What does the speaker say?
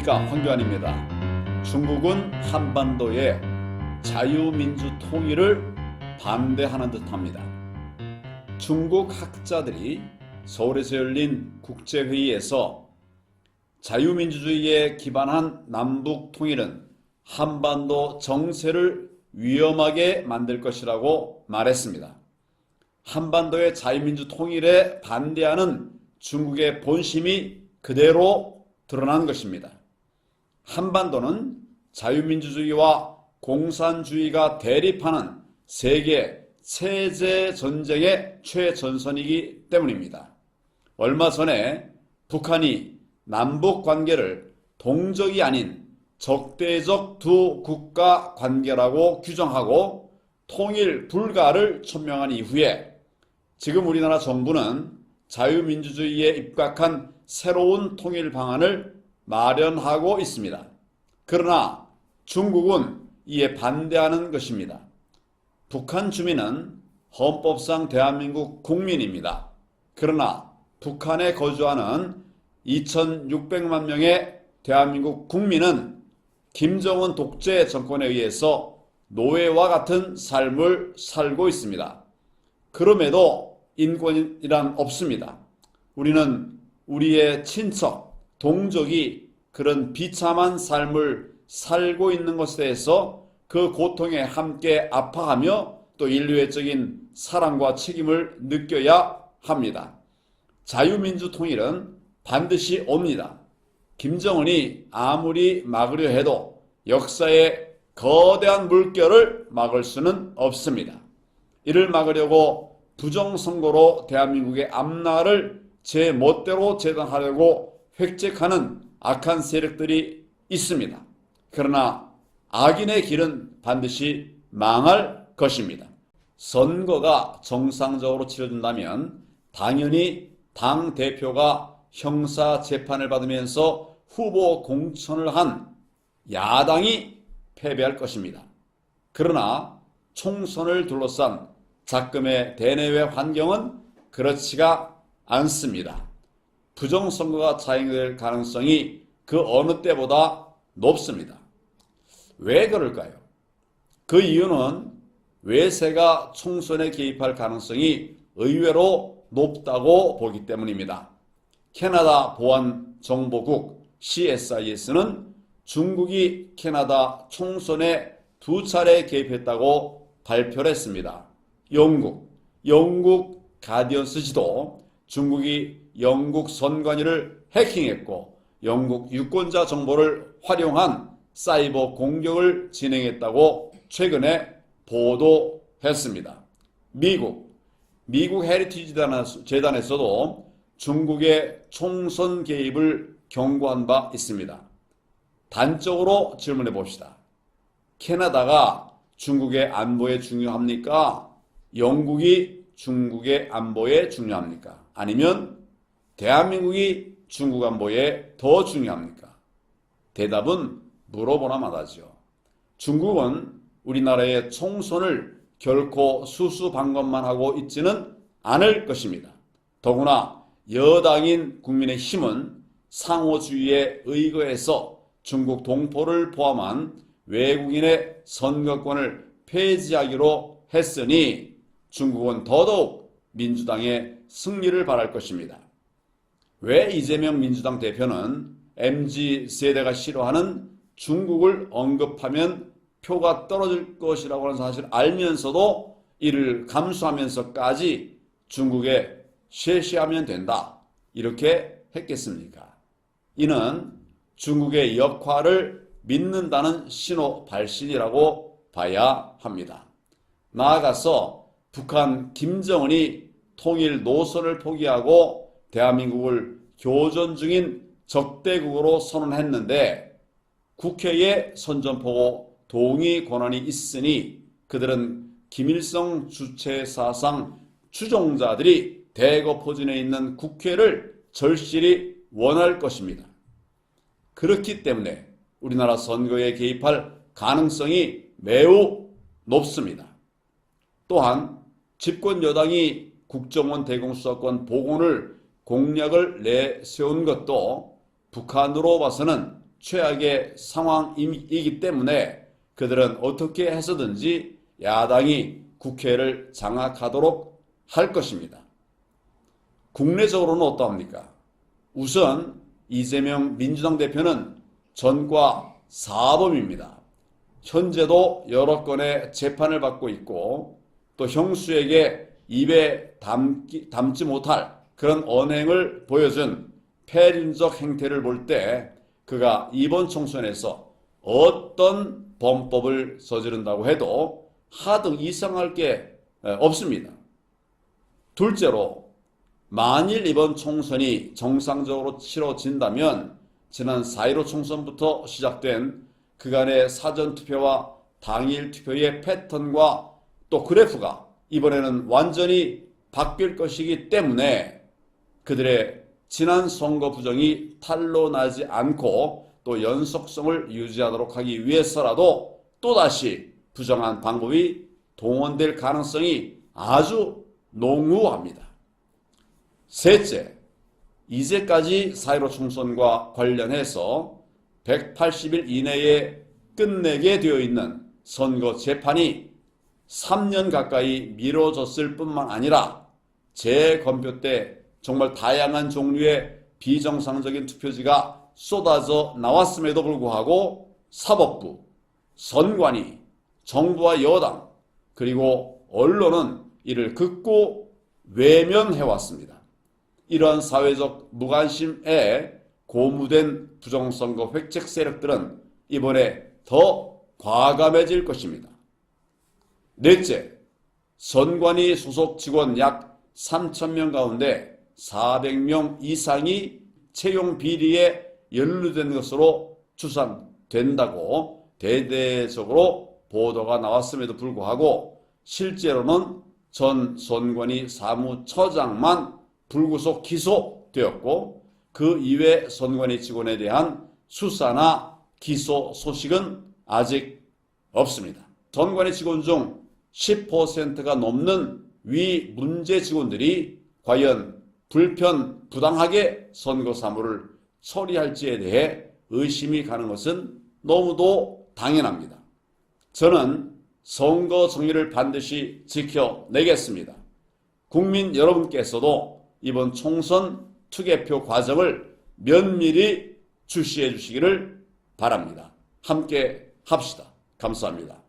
안녕하십니까, 황교안입니다. 중국은 한반도의 자유민주 통일을 반대하는 듯합니다. 중국 학자들이 서울에서 열린 국제회의에서 자유민주주의에 기반한 남북 통일은 한반도 정세를 위험하게 만들 것이라고 말했습니다. 한반도의 자유민주 통일에 반대하는 중국의 본심이 그대로 드러난 것입니다. 한반도는 자유민주주의와 공산주의가 대립하는 세계 체제 전쟁의 최전선이기 때문입니다. 얼마 전에 북한이 남북 관계를 동적이 아닌 적대적 두 국가 관계라고 규정하고 통일 불가를 천명한 이후에 지금 우리나라 정부는 자유민주주의에 입각한 새로운 통일 방안을 마련하고 있습니다. 그러나 중국은 이에 반대하는 것입니다. 북한 주민은 헌법상 대한민국 국민입니다. 그러나 북한에 거주하는 2,600만 명의 대한민국 국민은 김정은 독재 정권에 의해서 노예와 같은 삶을 살고 있습니다. 그럼에도 인권이란 없습니다. 우리는 우리의 친척, 동족이 그런 비참한 삶을 살고 있는 것에 대해서 그 고통에 함께 아파하며 또 인류애적인 사랑과 책임을 느껴야 합니다. 자유민주 통일은 반드시 옵니다. 김정은이 아무리 막으려 해도 역사의 거대한 물결을 막을 수는 없습니다. 이를 막으려고 부정선거로 대한민국의 앞날을 제 멋대로 재단하려고 획책하는 악한 세력들이 있습니다. 그러나 악인의 길은 반드시 망할 것입니다. 선거가 정상적으로 치러진다면 당연히 당 대표가 형사 재판을 받으면서 후보 공천을 한 야당이 패배할 것입니다. 그러나 총선을 둘러싼 작금의 대내외 환경은 그렇지가 않습니다. 부정선거가 자행될 가능성이 그 어느 때보다 높습니다. 왜 그럴까요? 그 이유는 외세가 총선에 개입할 가능성이 의외로 높다고 보기 때문입니다. 캐나다 보안정보국 CSIS는 중국이 캐나다 총선에 2차례 개입했다고 발표를 했습니다. 영국 가디언스지도 중국이 영국 선관위를 해킹했고 영국 유권자 정보를 활용한 사이버 공격을 진행했다고 최근에 보도했습니다. 미국 헤리티지 재단에서도 중국의 총선 개입을 경고한 바 있습니다. 단적으로 질문해 봅시다. 캐나다가 중국의 안보에 중요합니까? 영국이 중국의 안보에 중요합니까? 아니면 대한민국이 중국 안보에 더 중요합니까? 대답은 물어보나 마다죠. 중국은 우리나라의 총선을 결코 수수방관만 하고 있지는 않을 것입니다. 더구나 여당인 국민의힘은 상호주의에 의거해서 중국 동포를 포함한 외국인의 선거권을 폐지하기로 했으니 중국은 더더욱 민주당의 승리를 바랄 것입니다. 왜 이재명 민주당 대표는 MZ세대가 싫어하는 중국을 언급하면 표가 떨어질 것이라고 하는 사실을 알면서도 이를 감수하면서까지 중국에 쉐시하면 된다, 이렇게 했겠습니까? 이는 중국의 역할을 믿는다는 신호 발신이라고 봐야 합니다. 나아가서 북한 김정은이 통일 노선을 포기하고 대한민국을 교전 중인 적대국으로 선언했는데 국회에 선전포고 동의 권한이 있으니 그들은 김일성 주체 사상 추종자들이 대거 포진해 있는 국회를 절실히 원할 것입니다. 그렇기 때문에 우리나라 선거에 개입할 가능성이 매우 높습니다. 또한 집권 여당이 국정원 대공수사권 복원을 공약을 내세운 것도 북한으로 봐서는 최악의 상황이기 때문에 그들은 어떻게 해서든지 야당이 국회를 장악하도록 할 것입니다. 국내적으로는 어떠합니까? 우선 이재명 민주당 대표는 전과 사범입니다. 현재도 여러 건의 재판을 받고 있고 또 형수에게 입에 담지 못할 그런 언행을 보여준 폐륜적 행태를 볼 때 그가 이번 총선에서 어떤 범법을 저지른다고 해도 하등 이상할 게 없습니다. 둘째로 만일 이번 총선이 정상적으로 치러진다면 지난 4.15 총선부터 시작된 그간의 사전투표와 당일 투표의 패턴과 또 그래프가 이번에는 완전히 바뀔 것이기 때문에 그들의 지난 선거 부정이 탄로나지 않고 또 연속성을 유지하도록 하기 위해서라도 또다시 부정한 방법이 동원될 가능성이 아주 농후합니다. 셋째, 이제까지 4.15 총선과 관련해서 180일 이내에 끝내게 되어 있는 선거 재판이 3년 가까이 미뤄졌을 뿐만 아니라 재검표 때 정말 다양한 종류의 비정상적인 투표지가 쏟아져 나왔음에도 불구하고 사법부, 선관위, 정부와 여당 그리고 언론은 이를 극구 외면해왔습니다. 이러한 사회적 무관심에 고무된 부정선거 획책 세력들은 이번에 더 과감해질 것입니다. 넷째, 선관위 소속 직원 약 3,000명 가운데 400명 이상이 채용 비리에 연루된 것으로 추산된다고 대대적으로 보도가 나왔음에도 불구하고 실제로는 전 선관위 사무처장만 불구속 기소되었고 그 이외 선관위 직원에 대한 수사나 기소 소식은 아직 없습니다. 선관위 직원 중 10%가 넘는 위 문제 직원들이 과연 부당하게 선거 사무를 처리할지에 대해 의심이 가는 것은 너무도 당연합니다. 저는 선거 정의를 반드시 지켜내겠습니다. 국민 여러분께서도 이번 총선 투개표 과정을 면밀히 주시해 주시기를 바랍니다. 함께 합시다. 감사합니다.